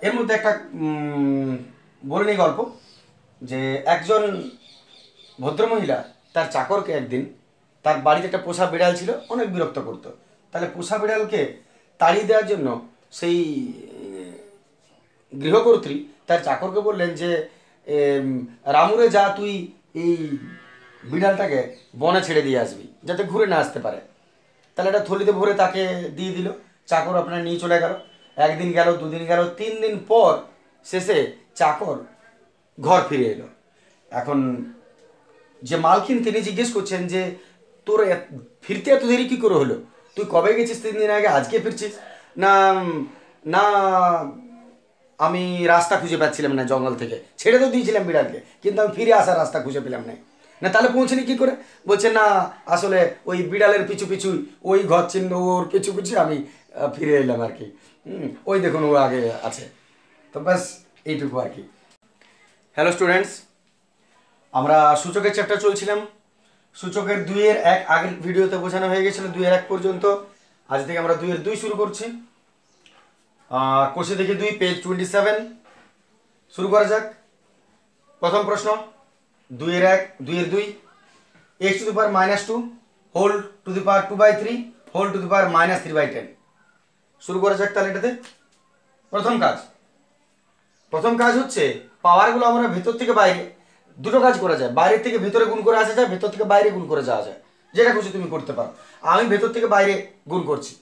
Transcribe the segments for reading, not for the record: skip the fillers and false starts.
এর মধ্যে একটা বলে নিই গল্প, যে একজন ভদ্রমহিলা তার চাকরকে একদিন, তার বাড়িতে একটা পোষা বিড়াল ছিল, অনেক বিরক্ত করতো। তাহলে পোষা বিড়ালকে তাড়িয়ে দেওয়ার জন্য সেই গৃহকর্ত্রী তার চাকরকে বললেন যে রামুরে যা, তুই এই বিড়ালটাকে বনে ছেড়ে দিয়ে আসবি যাতে ঘুরে না আসতে পারে। তাহলে একটা থলিতে ভরে তাকে দিয়ে দিল, চাকর আপনার নিয়ে চলে গেল। একদিন গেল, দুদিন গেল, 3 দিন পর শেষে চাকর ঘর ফিরে এলো। এখন যে মালকিন তিনি জিজ্ঞেস করছেন যে তোর ফিরতে এত দেরি কী করে হলো, তুই কবে গেছিস 3 দিন আগে, আজকে ফিরছিস? না না আমি রাস্তা খুঁজে পাচ্ছিলাম না, জঙ্গল থেকে ছেড়ে তো দিয়েছিলাম বিড়ালকে, কিন্তু আমি ফিরে আসার রাস্তা খুঁজে পেলাম না। না তাহলে পৌঁছেনি কী করে? বলছে না আসলে ওই বিড়ালের পিছু পিছু, ওই ঘর চিহ্ন ওর পিছু পিছু আমি ফিরে এলাম আর কি। ওই দেখুন ও আগে আছে। তো ব্যাস এইটুকু আর কি। হ্যালো স্টুডেন্টস, আমরা সূচকের চ্যাপ্টার চলছিলাম। সূচকের 2-এর 1 আগের ভিডিওতে বোঝানো হয়ে গেছিলো 2-এর 1 পর্যন্ত। আজ থেকে আমরা 2-এর 2 শুরু করছি। কোষে দেখি 2, পেজ 27। শুরু করা যাক। প্রথম প্রশ্ন, 2-এর 1, 2-এর 2, x to the power -2 whole to the power 2/3 whole to the power -3/10। শুরু করা যাক তাহলে এটাতে। প্রথম কাজ হচ্ছে পাওয়ারগুলো আমরা ভেতর থেকে বাইরে, দুটো কাজ করা যায়, বাইরের থেকে ভেতরে গুণ করে আসা যায়, ভেতর থেকে বাইরে গুণ করে যাওয়া যায়, যেটা খুশি তুমি করতে পারো। আমি ভেতর থেকে বাইরে গুণ করছি,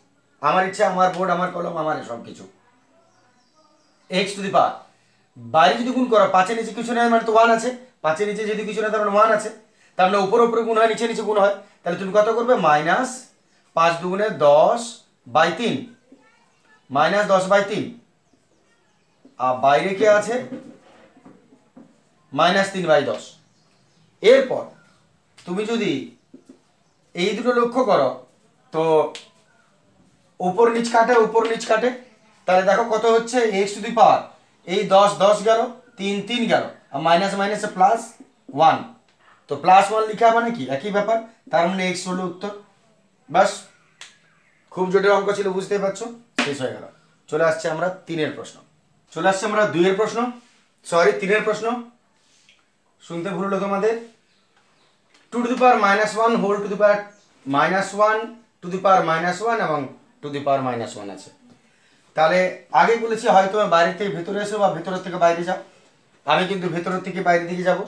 আমার ইচ্ছা, আমার বোর্ড, আমার কলম, আমার সব কিছু। এক্স টু দি পাওয়ার বাইরে যদি গুণ করো, 5-এর নিচে কিছু নেই মানে তো 1 আছে, 5-এর নিচে যদি কিছু নেই তার মানে 1 আছে, তার মানে উপরে উপরে গুণ হয়, নিচে নিচে গুণ হয়। তাহলে তুমি কত করবে? -5 দুগুণে 10/3, -10/3। আর বাইরে কে আছে? -3/10। এরপর তুমি যদি এই দুটো লক্ষ্য করো তো উপর নিচ কাটে, উপর নিচ কাটে, তাহলে দেখো কত হচ্ছে এক্স টু দি পাওয়ার, এই 10 গেল, 3 গেল, আর মাইনাস মাইনাসে +1, তো +1 লিখা মানে কি একই ব্যাপার, তার মানে এক্স হলো উত্তর। বাস, খুব জটিল অঙ্ক ছিল, বুঝতেই পারছো, শেষ হয়ে গেল। চলে আসছে আমরা 3-এর প্রশ্ন, চলে আসছে আমরা 2-এর প্রশ্ন, সরি 3-এর প্রশ্ন। শুনতে ভুল হলো তোমাদের। 2 to the power -1 whole to the power -1 to the power -1 এবং টু দি পাওয়ার -1 আছে। তাহলে আগে বলেছি হয় তুমি বাইরে থেকে ভেতরে এসো বা ভেতরের থেকে বাইরে যাও, আমি কিন্তু ভেতরের থেকে বাইরের দিকে যাব।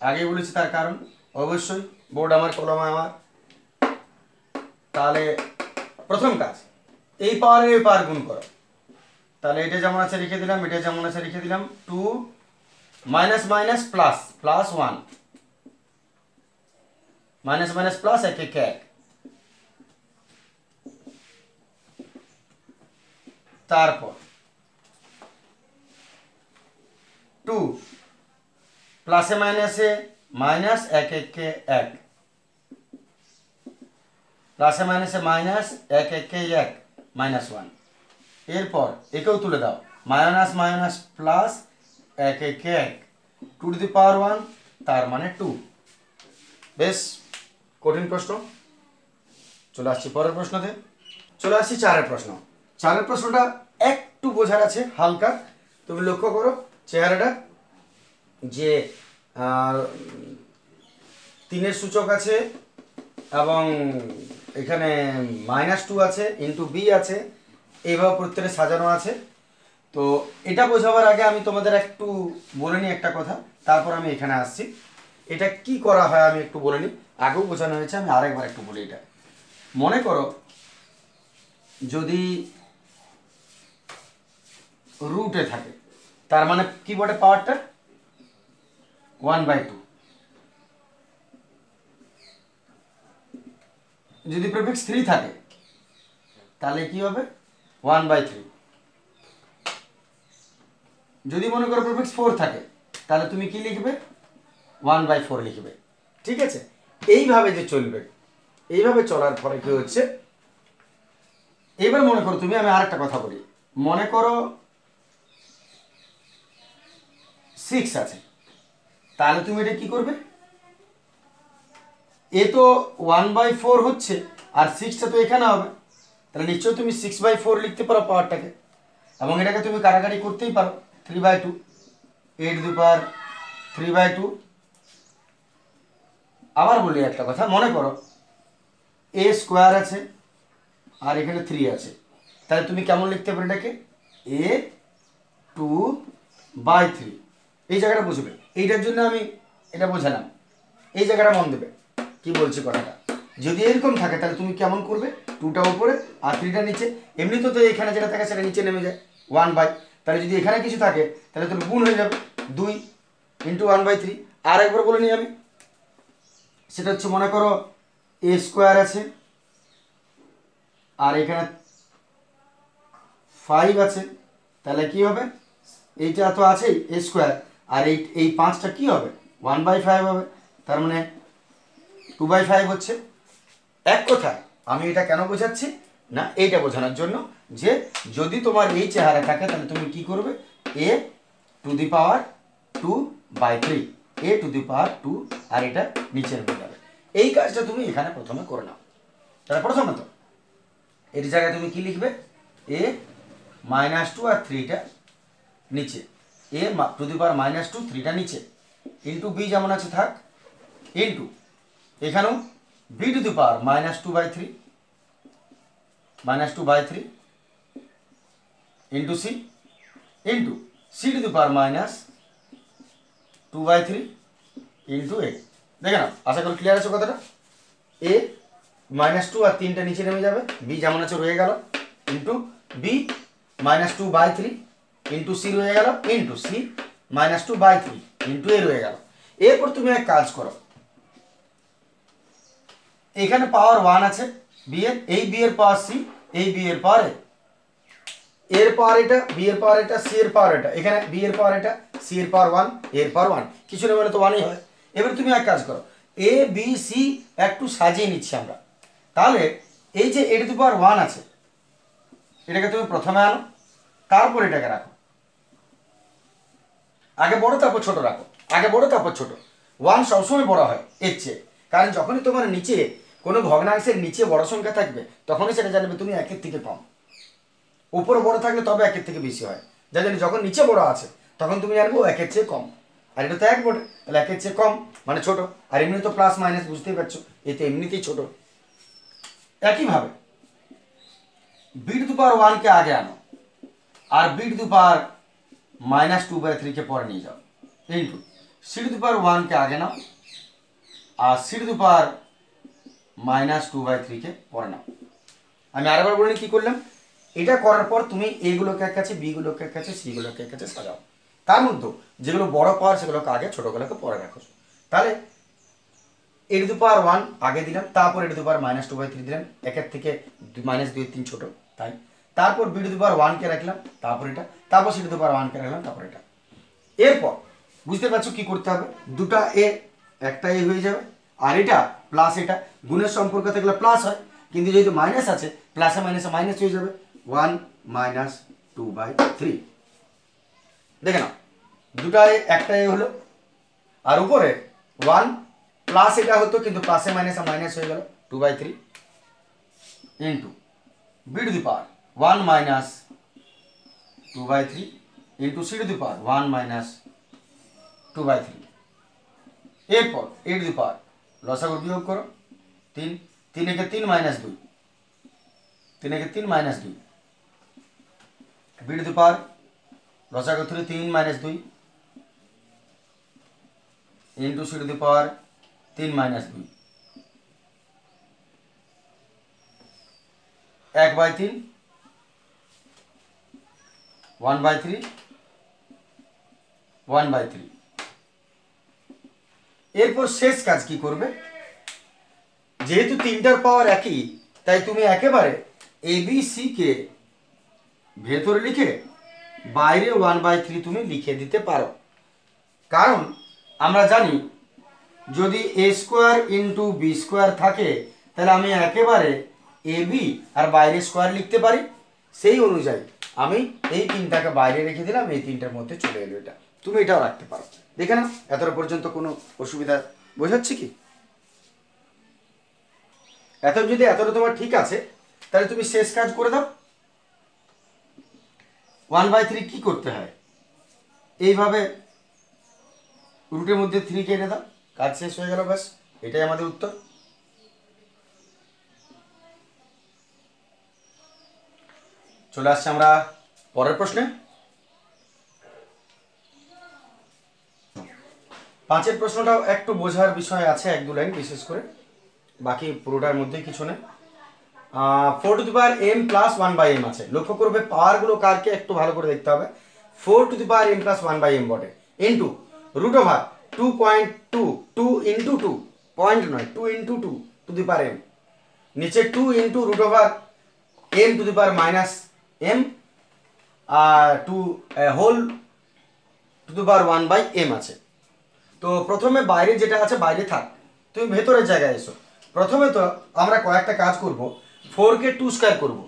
আগে বলেছি তার কারণ, অবশ্যই বোর্ড আমার, কলম আমার। তাহলে প্রথম কাজ, এই পাওয়ারে এই পাওয়ার গুণ করো। তাহলে এটা যেমন আছে লিখে দিলাম, এটা যেমন আছে লিখে দিলাম, 2 minus minus plus +1, minus minus plus, 1 1 1। তারপর 2 প্লাসে মাইনাসে মাইনাস, 1 1 1, প্লাসে মাইনাসে মাইনাস, 1 1 1, -1। এরপর একেও তুলে দাও, minus minus plus, 1 1 1, 2 to the power 1, তার মানে 2। বেশ কঠিন প্রশ্ন। চলে আসছি পরের প্রশ্নতে, চলে আসছি 4-এর প্রশ্ন। 4-এর প্রশ্নটা একটু বোঝার আছে হালকা, তুমি লক্ষ্য করো চেহারাটা, যে 3-এর সূচক আছে এবং এখানে -2 আছে, ইন্টু বি আছে, এইভাবে প্রত্যেকটা সাজানো আছে। তো এটা বোঝাবার আগে আমি তোমাদের একটু বলে নিই একটা কথা, তারপর আমি এখানে আসছি। এটা কি করা হয় আমি একটু বলে নিই, আগেও বোঝানো হয়েছে, আমি আরেকবার একটু বলি। এটা মনে করো যদি রুটে থাকে, তার মানে কি বটে পাওয়ারটা 1/2। যদি প্রিফিক্স 3 থাকে তাহলে কি হবে 1/3। যদি মনে করো প্রিফিক্স 4 থাকে তাহলে তুমি কি লিখবে 1/4 লিখবে। ঠিক আছে, এইভাবে যে চলবে, এইভাবে চলার পরে কি হচ্ছে, এবার মনে করো তুমি, আমি আরেকটা কথা বলি, মনে করো 6 আছে, তাহলে তুমি এটা কি করবে, এ তো 1/4 হচ্ছে আর 6টা তো এখানে হবে, তাহলে নিশ্চয়ই তুমি 6/4 লিখতে পারো পাওয়ারটাকে। এবং এটাকে তুমি কাটাকাটি করতেই পারো, 3/2, a টু দি পাওয়ার 3/2। আবার বলি একটা কথা, মনে করো a স্কোয়ার আছে আর এখানে 3 আছে, তাহলে তুমি কেমন লিখতে পারো এটাকে, a2/3। এই জায়গাটা বুঝবে, এইটার জন্য আমি এটা বোঝালাম, এই জায়গাটা মন দেবে কি বলছি কথাটা। যদি এরকম থাকে তাহলে তুমি কেমন করবে, 2টা উপরে আর 3টা নিচে। এমনি তো এখানে যেটা থাকে সেটা নিচে নেমে যায় 1/, তাহলে যদি এখানে কিছু থাকে তাহলে তোর গুণ হয়ে যাবে 2 × 1/3। আর একবার বলে নিই আমি, সেটা হচ্ছে মনে করো a স্কোয়ার আছে আর এখানে 5 আছে, তাহলে কি হবে, এইটা তো আছেই a স্কোয়ার, আর এই 5টা কি হবে 1/5 হবে, তার মানে 2/5 হচ্ছে। এক কথা আমি এটা কেন বোঝাচ্ছি না, এইটা বোঝানোর জন্য যে যদি তোমার এই চেহারা থাকে তাহলে তুমি কি করবে, a2/3, a2 আর এটা নিচে নেমে যাবে। এই কাজটা তুমি এখানে প্রথমে করে নাও। তাহলে প্রথমত এর জায়গায় তুমি কি লিখবে, a-2 আর 3টা নিচে, a2 3টা নিচে, ইন্টু b যেমন আছে থাক, ইন্টু এখানেও b2/2/3 into c into c2/2/3 into a। দেখে নাও, আশা করি ক্লিয়ার আছে কথাটা। a-2 আর 3টা নিচে নেমে যাবে, b যেমন আছে রয়ে গেল, ইন্টু b-2/3 ইন্টু c রয়ে গেল, ইন্টু c-2/3 ইন্টু a রয়ে গেল। এরপর তুমি এক কাজ করো, এখানে পাওয়ার 1 আছে b এর, এই b এর পাওয়ার c, এই b এর পাওয়ার a, এর পাওয়ার এটা, b এর পাওয়ার এটা, c এর পাওয়ার এটা, এখানে b এর পাওয়ার এটা, c এর পাওয়ার 1, a এর পাওয়ার 1, কিছু না মানে তো 1ই হয়। এবার তুমি এক কাজ করো, a b c একটু সাজিয়ে নিচ্ছি আমরা। তাহলে এই যে a⁴ আছে এটাকে তুমি প্রথমে আনো, তারপর এটাকে রাখো, আগে বড় তারপর ছোট রাখো, আগে বড় তারপর ছোট। 1 সবসময় বড় হয় এর চেয়ে, কারণ যখনই তোমার নিচে কোনো ভগ্নাংশের নিচে বড় সংখ্যা থাকবে তখনই সেটা জানবে তুমি 1-এর থেকে কম। উপরে বড় থাকলে তবে 1-এর থেকে বেশি হয়, যার জন্য যখন নিচে বড় আছে তখন তুমি জানবো 1-এর চেয়ে কম। আর এটা তো 1 বটে, তাহলে 1-এর চেয়ে কম মানে ছোট। আর এমনি তো প্লাস মাইনাস বুঝতেই পারছো, এতে এমনিতেই ছোট। একইভাবে b⁴ কে আগে আনো আর b⁻-2/3 কে পরে নিয়ে যাও, ইন্টু c⁴ কে আগে নাও আর c⁻-2/3 কে পরে নাও। আমি আরেকবার বলি কি করলাম, এটা করার পর তুমি এগুলোকে এক কাছে, বিগুলোকে এক কাছে, সিগুলোকে এক কাছে সাজাও। তার মধ্যে যেগুলো বড় পাওয়ার সেগুলোকে আগে, ছোটগুলোকে পরে রাখো। তাহলে a⁴ আগে দিলাম, তারপর a⁻-2/3 দিলাম, 1-এর থেকে -2-3 ছোট, তাই তারপর b⁴ কে রাখলাম, তারপর এটা, তারপর c⁴ কে রাখলাম, তারপর এটা। এরপর বুঝতে পারছো কি করতে হবে, দুটা a একটা a হয়ে যাবে, আর এটা প্লাস এটা গুণের সম্পর্ক থাকলে প্লাস হয়, কিন্তু যেহেতু মাইনাস আছে প্লাসে মাইনাসে মাইনাস হয়ে যাবে, 1-2/3। দেখে নাও, দুটা a একটা a হলো, আর উপরে 1 প্লাস এটা হতো কিন্তু প্লাসে মাইনাসে মাইনাস হয়ে গেল 2/3 ইন্টু b⁻1-2/3 ইন্টু c⁴ এরপর a⁴ লসাগু বিয়োগ করো, 3 3-একে 3 -2, 3-একে 3 -2, b⁴ লসাগু 3 -2 ইন্টু c⁴ 3 -2, 1/3 1/3 1/3। এরপর শেষ কাজ কি করবে, যেহেতু 3টার পাওয়ার একই তাই তুমি একেবারে ABC কে ভেতরে লিখে বাইরে 1/3 তুমি লিখে দিতে পারো। কারণ আমরা জানি যদি a² × b² থাকে তাহলে আমি একেবারে AB আর বাইরে স্কোয়ার লিখতে পারি। সেই অনুযায়ী আমি এই 3টাকে বাইরে রেখে দিলাম, এই 3টার মধ্যে চলে এলো এটা, তুমি এটাও রাখতে পারো। দেখে না এতটা পর্যন্ত কোনো অসুবিধা বোঝাচ্ছে কি? এতটা তোমার ঠিক আছে তাহলে তুমি শেষ কাজ করে দাও। 1/3 কি করতে হয়, এইভাবে রুটের মধ্যে 3 কেটে দাও, কাজ শেষ হয়ে গেল, ব্যাস এটাই আমাদের উত্তর। চলে আসছে আমরা পরের প্রশ্নে। 5 প্রশ্নটাও একটু বোঝার বিষয় আছে, 1-2 লাইন বিশেষ করে, বাকি পুরোটার মধ্যেই কিছু নেই। 4 to the power m plus 1/m আছে। লক্ষ্য করবে পাওয়ারগুলো কারকে একটু ভালো করে দেখতে হবে। 4 to the power m plus 1/m বটে, into root over 2.2, 2 into 2, point নয়, 2 into 2 to the power m, নিচে 2 into root over m to the power minus m, আর 2 whole to the power 1/m আছে। তো প্রথমে বাইরে যেটা আছে বাইরে থাক, তুমি ভেতরের জায়গায় এসো। প্রথমে তো আমরা কয়েকটা কাজ করব, 4কে 2 স্কোয়ার করবো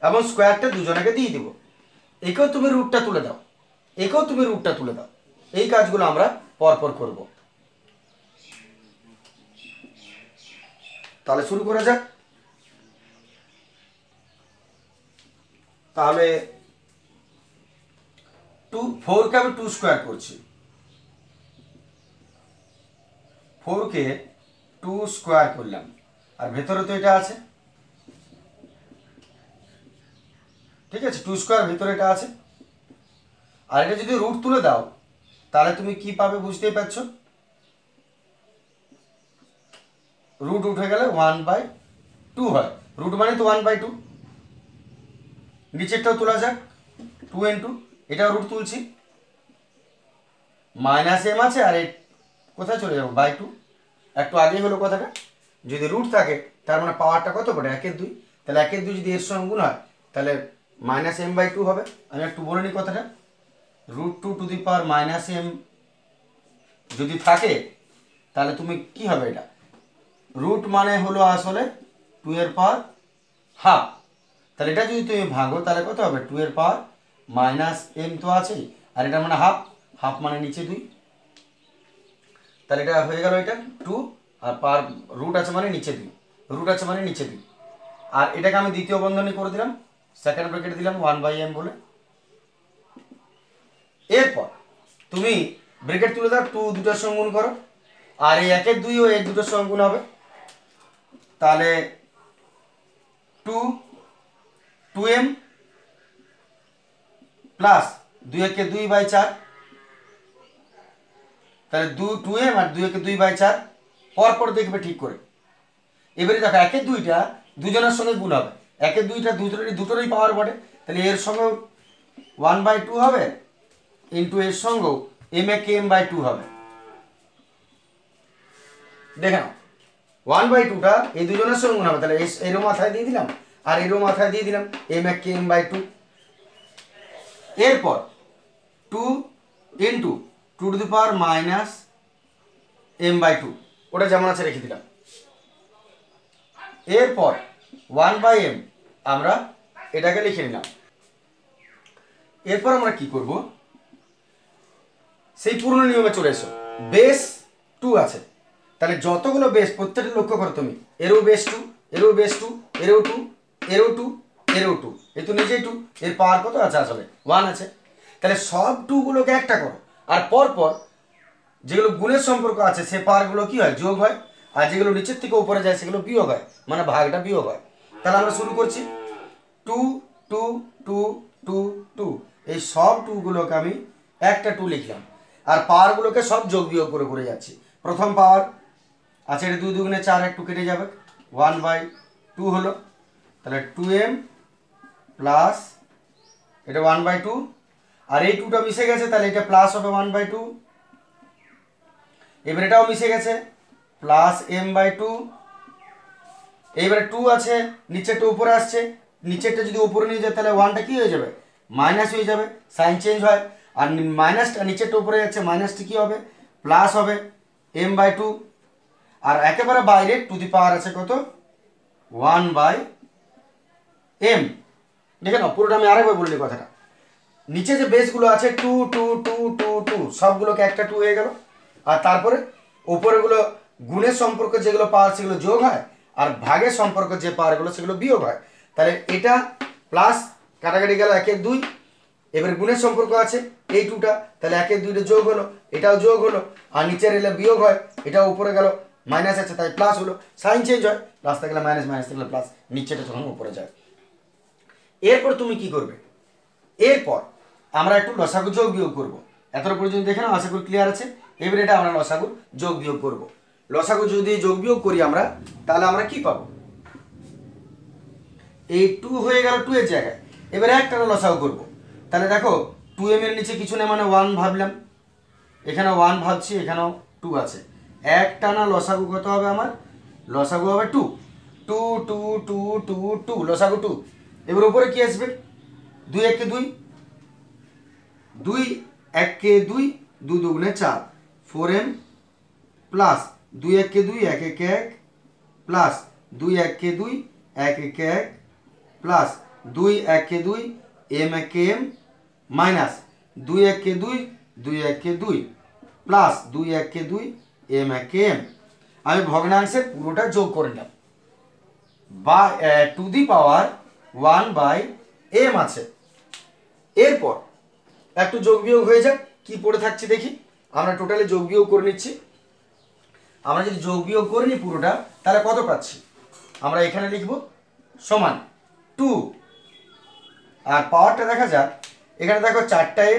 এবং স্কোয়ারটা দুজনকে দিয়ে দিব। একেও তুমি রুটটা তুলে দাও, একেও তুমি রুটটা তুলে দাও। এই কাজগুলো আমরা পরপর করব। তাহলে শুরু করা যাক। তাহলে 4কে আমি 2 স্কোয়ার করছি, 4কে 2 স্কোয়ার করলাম, আর ভেতরে তো এটা আছে, ঠিক আছে, 2 স্কোয়ার ভেতরে এটা আছে। আর এটা যদি রুট তুলে দাও তাহলে তুমি কি পাবে বুঝতেই পারছো, রুট উঠে গেলে 1/2 হয়, রুট মানে তো 1/2। নিচেরটাও তোলা যাক, 2 ইন্টু, এটাও রুট তুলছি, মাইনাস m আছে, আর কোথায় চলে যাবো, বাই 2, একটু আগেই হলো কথাটা। যদি রুট থাকে তার মানে পাওয়ারটা কত বটে, 1/2, তাহলে 1/2 যদি এর সঙ্গে গুণ হয় তাহলে মাইনাস m/2 হবে। আমি একটু বলে নিই কথাটা, root 2 to the power minus m যদি থাকে তাহলে তুমি কি হবে, এটা রুট মানে হলো আসলে 2 এর পাওয়ার হাফ, তাহলে এটা যদি তুমি ভাঙো তাহলে কত হবে, 2 এর পাওয়ার মাইনাস m তো আছেই, আর এটা মানে হাফ, হাফ মানে নিচে 2, তাহলে এটা হয়ে গেল এটা 2, আর পার রুট আছে মানে নিচে 2, রুট আছে মানে নিচে 2, আর এটাকে আমি দ্বিতীয় বন্ধনী করে দিলাম, সেকেন্ড ব্র্যাকেট দিলাম 1/m বলে। এরপর তুমি ব্র্যাকেট তুলে দাও, 2 দুটোর সঙ্গে গুণ করো, আর এই 1/2 ও 1 দুটোর সঙ্গে গুণ হবে, তাহলে 2m প্লাস 2/2/4, তাহলে 2m আর 2/2/4 পরপর দেখবে ঠিক করে। এবারে দেখো 1/2টা দুজনের সঙ্গে গুণ হবে, 1/2টা দুটোরই পাওয়ার বটে, তাহলে এর সঙ্গে 1/2 হবে, ইন্টু এর সঙ্গেও m/2 হবে। দেখে নাও 1/2টা এই দুজনের সঙ্গে গুণ হবে, তাহলে এরও মাথায় দিয়ে দিলাম আর এরও মাথায় দিয়ে দিলাম m/2। এরপর 2 into 2 to the power minus m/2, ওটা যেমন আছে রেখে দিলাম। এরপর 1/m আমরা এটাকে লিখে নিলাম। এরপর আমরা কি করব, সেই পুরনো নিয়মে চলে এসো, বেস 2 আছে, তাহলে যতগুলো বেস প্রত্যেকটা লক্ষ্য করো তুমি, এরও বেস 2, এরও বেস 2, এরও 2, এরও 2, এরও 2, এই তো নিজেই 2, এর পাওয়ার কত আছে আসলে 1 আছে, তাহলে সব 2 গুলোকে একটা করো, আর পরপর যেগুলো গুণের সম্পর্ক আছে সে পাওয়ারগুলো কি হয়, যোগ হয়, আর যেগুলো নিচের থেকে উপরে যায় সেগুলো বিয়োগ হয়, মানে ভাগটা বিয়োগ হয়। তাহলে আমরা শুরু করছি 2 2 2 2 2, এই সব 2 গুলোকে আমি একটা 2 লিখলাম, আর পাওয়ারগুলোকে সব যোগ বিয়োগ করে করে যাচ্ছি। প্রথম পাওয়ার আচ্ছা, এটা 2 2 4, একটু কেটে যাবে, 1/2 হলো, তাহলে 2m প্লাস এটা 1/2, আর এই 2টা মিশে গেছে তাহলে এটা প্লাস হবে 1/2, এবার এটাও মিশে গেছে প্লাস m/2, এইবারে 2 আছে, নিচেরটা উপরে আসছে, নিচেরটা যদি উপরে নিয়ে যায় তাহলে 1টা কি হয়ে যাবে, মাইনাস হয়ে যাবে, সাইন চেঞ্জ হয়, আর মাইনাসটা নিচেরটা উপরে যাচ্ছে, মাইনাসটা কি হবে, প্লাস হবে m/2, আর একেবারে বাইরে টু দি পাওয়ার আছে কত, 1/m। দেখে নাও পুরোটা আমি আরেকবার বললি কথাটা, নিচে যে বেসগুলো আছে 2 2 2 2 2 সবগুলোকে একটা 2 হয়ে গেল, আর তারপরে উপরেগুলো গুণের সম্পর্ক যেগুলো পাওয়ার সেগুলো যোগ হয়, আর ভাগের সম্পর্ক যে পাওয়ারগুলো সেগুলো বিয়োগ হয়, তাহলে এটা প্লাস কাটাকাটি গেল 1/2, এবার গুণের সম্পর্ক আছে এই টুটা, তাহলে একের দুইটা যোগ হলো, এটাও যোগ হলো, আর নিচের এলে বিয়োগ হয়, এটাও উপরে গেল, মাইনাস আছে তাই প্লাস হলো, সাইন চেঞ্জ হয়, প্লাস থাকলে মাইনাস, মাইনাস থাকলে প্লাস, নিচেটা যখন উপরে যায়। এরপর তুমি কি করবে, এরপর আমরা একটু লসাগু যোগ বিয়োগ করবো। এতটা পর্যন্ত দেখে নাও, আশা করি ক্লিয়ার আছে। এবার এটা আমরা লসাগু যোগ বিয়োগ করবো। লসাগু যদি যোগ বিয়োগ করি আমরা, তাহলে আমরা কি পাবো, এই 2 হয়ে গেল 2 এর জায়গায়। এবারে একটা লসাগু করবো, তাহলে দেখো 2m এর নিচে কিছু নেই মানে 1 ভাবলাম, এখানে 1 ভাবছি, এখানেও 2 আছে, একটানা লসাগু কত হবে আমার, লসাগু হবে 2, 2 2 2 2 2, লসাগু 2। এবার উপরে কি আসবে, 2 1 কে 2, 2 1 কে 2, 2 দুগুণে 4, 4m প্লাস 2 1 কে 2, 1 1 1 প্লাস 2 1 কে 2, 1 1 1 প্লাস 2 1 কে 2, m 1 কে m মাইনাস 2 1 কে 2, 2 1 কে 2 প্লাস 2 1 কে 2, m 1 কে m। আমি ভগ্নাংশের পুরোটা যোগ করে নিলাম, বা to the power 1 by m আছে। এরপর একটু যোগ বিয়োগ হয়ে যাক, কি পড়ে থাকছে দেখি, আমরা টোটালি যোগ বিয়োগ করে নিচ্ছি। আমরা যদি যোগ বিয়োগ করে নিই পুরোটা, তাহলে কত পাচ্ছি, আমরা এখানে লিখব সমান 2, আর পাওয়ারটা দেখা যাক, এখানে দেখো 4 টাইম,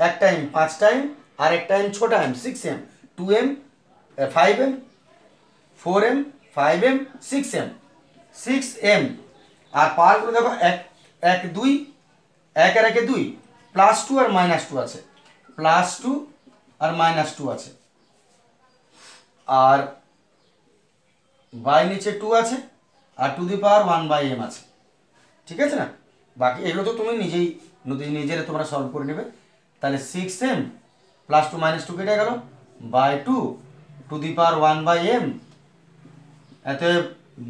1 টাইম 5 টাইম, আর 1 time 6 time 6m, 2m 5m, 4m 5m 6m 6m, আর পাওয়ারগুলো দেখো 1 1 2, 1 আর 1 2, প্লাস 2 আর মাইনাস 2 আছে, প্লাস 2 আর মাইনাস 2 আছে, আর বাই নিচে 2 আছে, আর to the power 1 by m আছে, ঠিক আছে না। বাকি এগুলো তো তুমি নিজেরা তোমরা সলভ করে নেবে। তাহলে 6m প্লাস 2 মাইনাস 2 কেটে গেল, by 2 to the power 1 by m, এত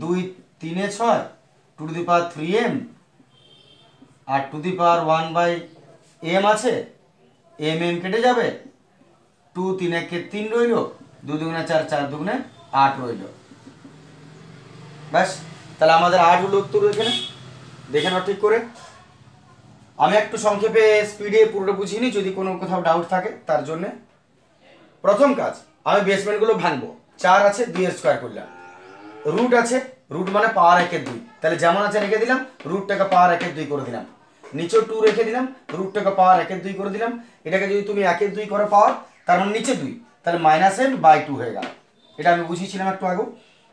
2 3 6, টু দি পাওয়ার 3m, আর to the power 1 by m আছে, m কেটে যাবে, 2 3 1 কে 3 রইল, 2 দুগুণে 4, 4 দুগুণে 8 রইল, ব্যাস। তাহলে আমাদের 8 হলো উত্তর। এখানে দেখে নাও ঠিক করে। আমি একটু সংক্ষেপে স্পিডে পুরোটা বুঝিয়ে নিই, যদি কোনো কোথাও ডাউট থাকে তার জন্য। প্রথম কাজ, আমি বেসমেন্টগুলো ভাঙবো। 4 আছে, 2 এর স্কোয়ার করলাম, রুট আছে, রুট মানে পাওয়ার 1 এর 2, তাহলে যেমন আছে রেখে দিলাম, রুটটাকে পাওয়ার 1 এর 2 করে দিলাম, নিচেও 2 রেখে দিলাম, রুটটাকে পাওয়ার 1 এর 2 করে দিলাম। এটাকে যদি তুমি 1 এর 2 করো পাওয়ার, তার মানে নিচে 2, তাহলে মাইনাস m বাই 2 হয়ে গেল। এটা আমি বুঝিয়েছিলাম একটু আগে।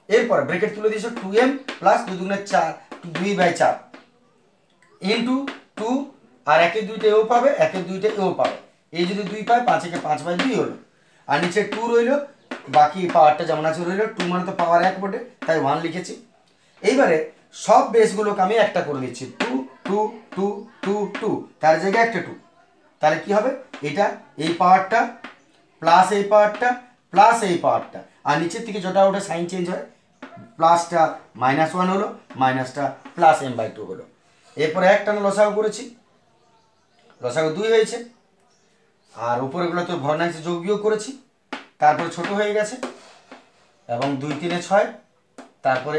এরপরে ব্রেকেট তুলে দিয়েছো, 2m প্লাস 2 দুগুণে 4, 2 বাই 4 ইন্টু 2, আর 1 এর 2টা এও পাবে, 1 এর 2টা এও পাবে, এই যদি 2 পায় 5 একে 5 বাই 2 হলো, আর নিচে 2 রইল, বাকি পাওয়ারটা যেমন আছে রইল, 2 মানে তো পাওয়ার 1 বটে, তাই 1 লিখেছি। এইবারে সব বেসগুলোকে আমি একটা করে দিচ্ছি, 2 2 2 2 2, তার জায়গায় একটা 2, তাহলে কি হবে, এটা এই পাওয়ারটা প্লাস এই পাওয়ারটা প্লাস এই পাওয়ারটা, আর নিচের থেকে যেটা ওটা সাইন চেঞ্জ হয়, প্লাসটা -1 হলো, মাইনাসটা প্লাস m বাই 2 হলো। এরপরে একটা লসাগু করেছি, লসাগু 2 হয়েছে, আর উপরেগুলো তো ভগ্নাংশে যোগ বিয়োগ করেছি, তারপরে ছোট হয়ে গেছে, এবং 2 3 6, তারপরে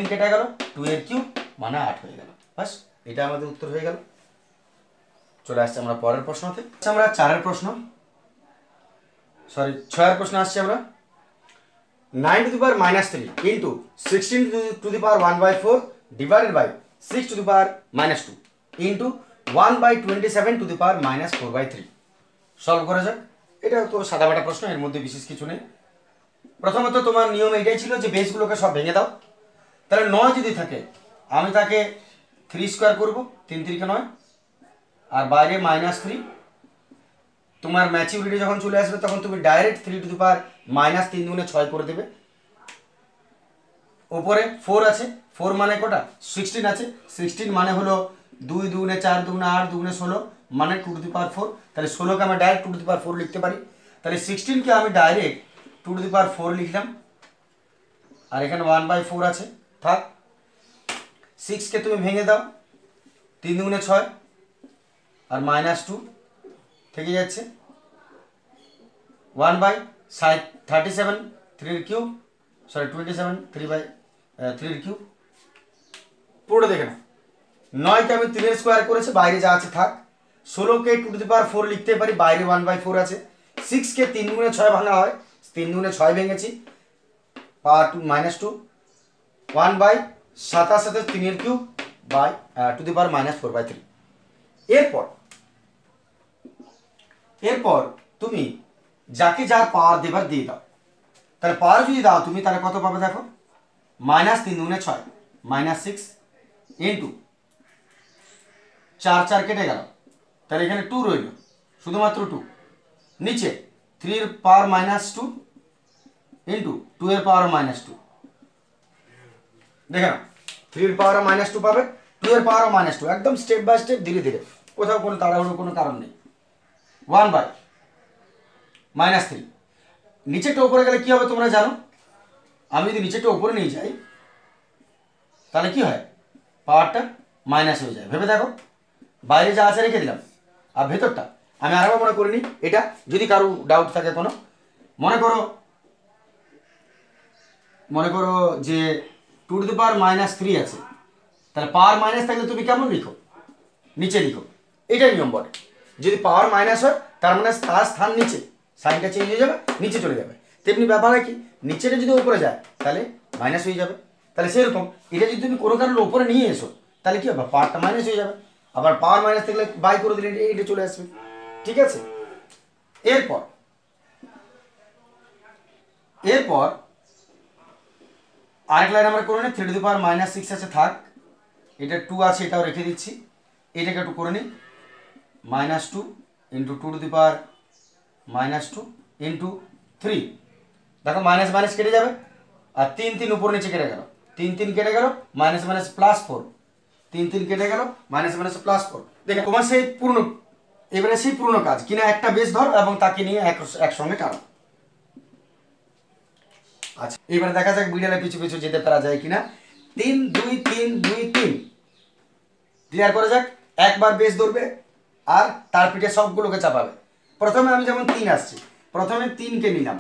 m কেটে গেল, 2 এর কিউব মানে 8 হয়ে গেল, বাস। এটা আমাদের উত্তর হয়ে গেল। চলে আসছে আমরা পরের প্রশ্নতে। আমরা 4 প্রশ্ন, সরি 6 প্রশ্ন আসছে। আমরা 9 to the power -3 into 16 to the power 1/4 divided by 6 to the power -2 into 1/27 to the power -4/3 solve করা যাক। এটা তো সাদামাটা প্রশ্ন, এর মধ্যে বিশেষ কিছু নেই। প্রথমত তোমার নিয়ম এটাই ছিল যে বেসগুলোকে সব ভেঙে দাও। তাহলে 9 যদি থাকে, আমি তাকে 3 স্কোয়ার করবো, 3 3 কে 9, আর বাইরে -3। তোমার ম্যাচিউরিটি যখন চলে আসবে তখন তুমি ডাইরেক্ট 3 টু দি পাওয়ার -3 দুগুণে 6 করে দেবে। উপরে 4 আছে, 4 মানে কটা, 16 আছে, 16 মানে হলো 2 দুগুণে 4 দুগুণে 8 দুগুণে 16 মানে 2 টু দি পাওয়ার 4। তাহলে 16কে আমি ডাইরেক্ট 2 টু দি পাওয়ার 4 লিখতে পারি। তাহলে 16কে আমি ডাইরেক্ট 2 টু দি পাওয়ার 4 লিখলাম, আর এখানে 1/4 আছে, থাক। 6কে তুমি ভেঙে দাও, 3 দুগুণে 6 আর -2 থেকে যাচ্ছে, 1/37 3 এর কিউব, সরি 27 3/3 এর কিউব। পুরোটা দেখে না, 9কে আমি 3 এর স্কোয়ার করেছি, বাইরে যা আছে থাক, ষোলোকে টু টু দি পাওয়ার 4 লিখতে পারি, বাইরে 1/4 আছে। 6কে 3 গুণে 6 ভাঙা হয়, 3 গুণে 6 ভেঙেছি, পাওয়ার -2 1/27 সাথে 3 cube by two the power -4/3। এরপর তুমি যাকে যার পাওয়ার দেবার দিয়ে দাও। তাহলে পাওয়ার যদি দাও তুমি, তাহলে কত পাবে দেখো, -3 গুণে 6 -6 ইন্টু 4 4 কেটে গেল, তাহলে এখানে 2 রইল, শুধুমাত্র 2। নিচে 3 এর পাওয়ার -2 ইন্টু 2 এর পাওয়ার -2। দেখে নাও, 3 এর পাওয়ার -2 পাবে, 2 এর পাওয়ার -2, একদম স্টেপ বাই স্টেপ, ধীরে ধীরে, কোথাও কোনো তাড়াহুড়ো কোনো কারণ নেই। 1/-3। নিচেটা উপরে গেলে কি হবে তোমরা জানো, আমি যদি নিচেটা উপরে নিয়ে যাই তাহলে কি হয়, পাওয়ারটা মাইনাস হয়ে যায়। ভেবে দেখো, বাইরে যা আছে রেখে দিলাম, আর ভেতরটা আমি আরেকবার মনে করিনি এটা, যদি কারো ডাউট থাকে কোনো। মনে করো যে 2 টু দি পাওয়ার -3 আছে, তাহলে পাওয়ার মাইনাস থাকলে তুমি কেমন লিখো, নিচে লিখো, এটাই নিয়ম বলে। যদি পাওয়ার মাইনাস হয় তার মানে তার স্থান নিচে, সাইনটা চেঞ্জ হয়ে যাবে, নিচে চলে যাবে। তেমনি ব্যাপার হয় কি, নিচেটা যদি উপরে যায় তাহলে মাইনাস হয়ে যাবে। তাহলে সেরকম এটা যদি তুমি কোনো কারণে উপরে নিয়ে এসো তাহলে কি হবে, পাওয়ারটা মাইনাস হয়ে যাবে। আবার পাওয়ার মাইনাস থাকলে বাই করে দিলে এটা চলে আসবে, ঠিক আছে। এরপর আরেক লাইন আমরা করে নিই, 3 টু দি পাওয়ার -6 আছে, থাক, এটা 2 আছে, এটাও রেখে দিচ্ছি, এটাকে একটু করে নিই, -2 into 2 to the power -2 into 3। দেখো মাইনাস মাইনাস কেটে যাবে, আর 3 3 উপর নিচে কেটে গেল, 3 3 কেটে গেল, -+4, 3 3 কেটে গেল, -+4। দেখো তোমার সেই পুরনো, এবারে সেই পুরনো কাজ কিনা, একটা বেস ধর এবং তাকে নিয়ে একসঙ্গে টানো। আচ্ছা, এবারে দেখা যাক বিড়ালে পিছু পিছু যেতে পারা যায় কিনা। 3 2 3 2 3 ক্লিয়ার করা যাক। একবার বেস ধরবে আর তার পিঠে সবগুলোকে চাপাবে। প্রথমে আমি যেমন 3 আসছি, প্রথমে 3কে নিলাম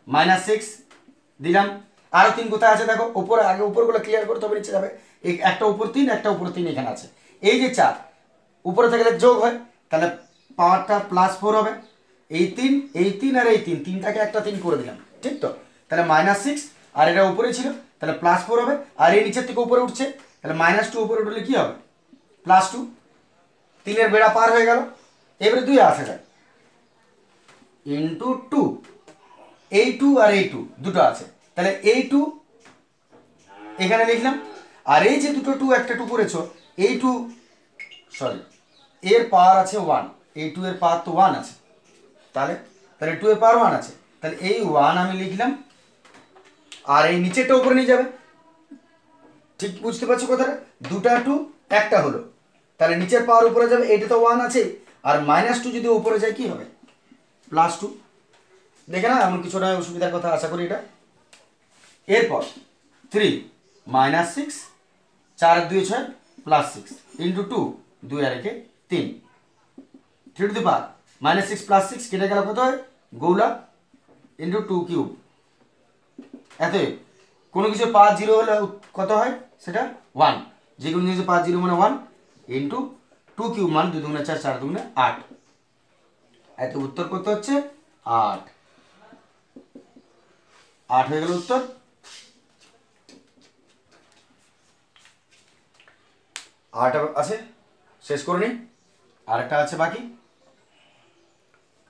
-6 দিলাম, আরও 3 কোথায় আছে দেখো, উপরে, আগে উপরগুলো ক্লিয়ার করে তবে নিচে যাবে। একটা উপর 3, একটা উপর 3 এখানে আছে। এই যে 4 উপরে থেকে যোগ হয়, তাহলে পাওয়ারটা +4 হবে। এই 3 আর এই 3, তিনটাকে একটা 3 করে দিলাম, ঠিক তো। তাহলে -6, আর এটা উপরে ছিল তাহলে +4 হবে, আর এই নিচের থেকে উপরে উঠছে তাহলে -2 উপরে উঠলে কি হবে, +2। 3 এর বেড়া পার হয়ে গেল, এবারে 2 আসে যায় ইন্টু 2, এই 2 আর এই 2 দুটো আছে, তাহলে এই 2 এখানে লিখলাম, আর এই যে দুটো 2 একটা 2 করেছো, এই 2 এর পাওয়ার আছে 1, এই 2 এর পাওয়ার তো 1 আছে, তাহলে 2 এর পাওয়ার 1 আছে, তাহলে এই 1 আমি লিখলাম, আর এই নিচেরটা উপরে নিয়ে যাবে। ঠিক বুঝতে পারছো কথাটা, দুটা 2 একটা হলো, তাহলে নিচের পাওয়ার উপরে যাবে, এইটা তো 1 আছে, আর -2 যদি উপরে যায় কি হবে, +2। দেখে না, এমন কিছু নয়, অসুবিধার কথা আশা করি এটা। এরপর 3 -6, 4 2 6 +6 ইন্টু 2, 2 আর 1 3, 3 টু দি পাওয়ার -6 +6 কেটে গেল, কত হয় গৌলা, ইন্টু 2 কিউব। এতই, কোনো কিছু পাওয়ার 0 হলে কত হয় সেটা 1, যে কোনো কিছু পাওয়ার 0 মানে 1 ইন্টু 2 কিউব, মান 2 2 4 4 2 8। এত উত্তর কত হচ্ছে 8 হয়ে গেল উত্তর। আরেকটা আছে, শেষ করে নিই, আরেকটা আছে বাকি।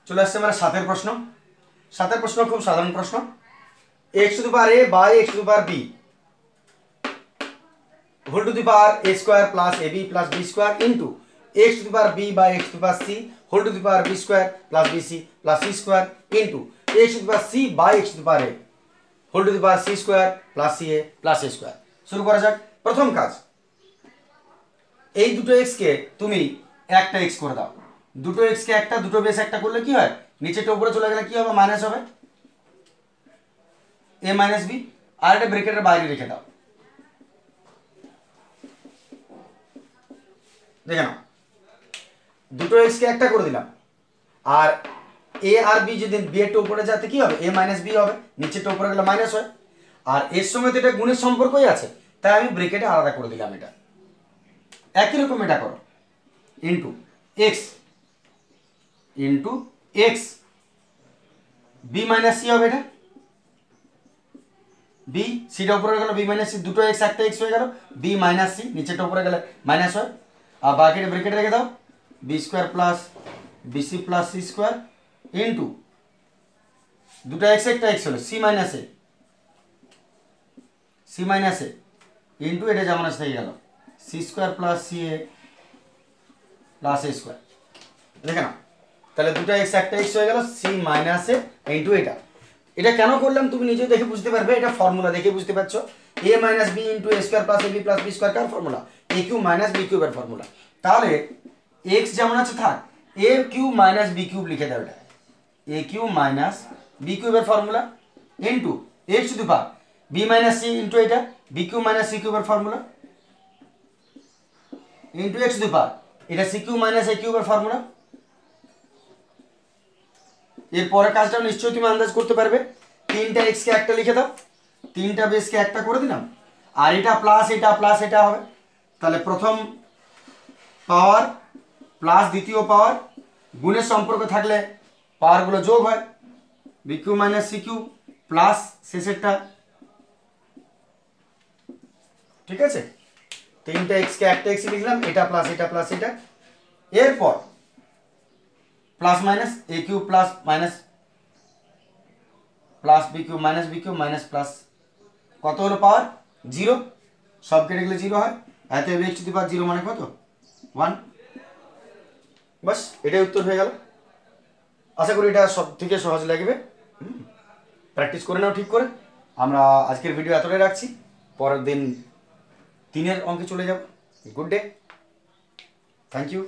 চলে আসছে আমার 7 প্রশ্ন। 7 প্রশ্ন খুব সাধারণ প্রশ্ন। x to the power a by x to the power b whole to the power a square plus ab plus b square into x to the power b by x to the power c whole to the power b square plus bc plus c square into x to the power c by x to the power a whole to the power c square plus ca plus a square. শুরু করা যাক। প্রথম কাজ, এই দুটো x কে তুমি একটা x করে দাও। দুটো x কে একটা, দুটো বেস একটা করলে কি হয়, নিচেটা উপরে চলে গেলে কি হবে, মাইনাস হবে, a মাইনাস b, আর এটা ব্র্যাকেটের বাইরে রেখে দাও। দেখে নাও, দুটো x কে একটা করে দিলাম, আর a আর b যদি b এর উপরে যাতে কি হবে, a মাইনাস b হবে, নিচেটা উপরে গেলে মাইনাস হয়, আর এর সঙ্গে তো এটা গুণের সম্পর্কই আছে, তাই আমি ব্র্যাকেটে আলাদা করে দিলাম। এটা একই রকম এটা করো, into x into x, b minus c হবে এটা, বি সিটা উপরে গেল, বি মাইনাস সি, দুটো এক্স একটা এক্স হয়ে গেল, বি মাইনাস সি, নিচেটা উপরে গেলে মাইনাস হয়, আর বাকিটা ব্রেকেট রেখে দাও, b square plus bc plus c square into দুটো এক্স একটা এক্স হলো c minus a, c minus a into এটা যেমন আছে থেকে গেল c square plus c a plus a square. দেখে না, তাহলে দুটো এক্স একটা এক্স হয়ে গেল, সি মাইনাস এ ইন্টু এটা। এটা কেন করলাম তুমি নিজেও দেখে বুঝতে পারবে, এটা ফর্মুলা দেখে বুঝতে পারছো, a minus b into a square plus a b plus b square কার formula, a cube minus b কিউবের ফর্মুলা। তাহলে এক্স যেমন আছে থাক, a cube minus b cube লিখে দাও, এটা এ কিউ মাইনাস বি কিউবের formula into x to the power b minus c into এটা বি কিউ মাইনাস সি কিউবের formula into x to the power এটা সি কিউ মাইনাস এ কিউবের formula. এরপরে কাজটা নিশ্চয়ই তুমি আন্দাজ করতে পারবে, তিনটা এক্স কে একটা লিখে দাও, তিনটা বেসকে একটা করে দিলাম, আর এটা প্লাস এটা হবে, তাহলে প্রথম পাওয়ার প্লাস দ্বিতীয় পাওয়ার গুণের সম্পর্ক থাকলে পাওয়ারগুলো যোগ হয়, b cube minus c cube plus শেষেরটা, ঠিক আছে, তিনটা এক্স কে একটা এক্স লিখলাম, এটা প্লাস এটা, এরপর plus minus a cube plus minus plus b cube minus plus, কত হলো পাওয়ার জিরো, সব কেটে গেলে জিরো হয়, এত x to the power zero মানে কত 1, বাস এটাই উত্তর হয়ে গেল। আশা করি এটা সব থেকে সহজ লাগবে, প্র্যাকটিস করে নাও ঠিক করে। আমরা আজকের ভিডিও এতটাই রাখছি, পরের দিন 3 অঙ্কে চলে যাব। Good day, thank you.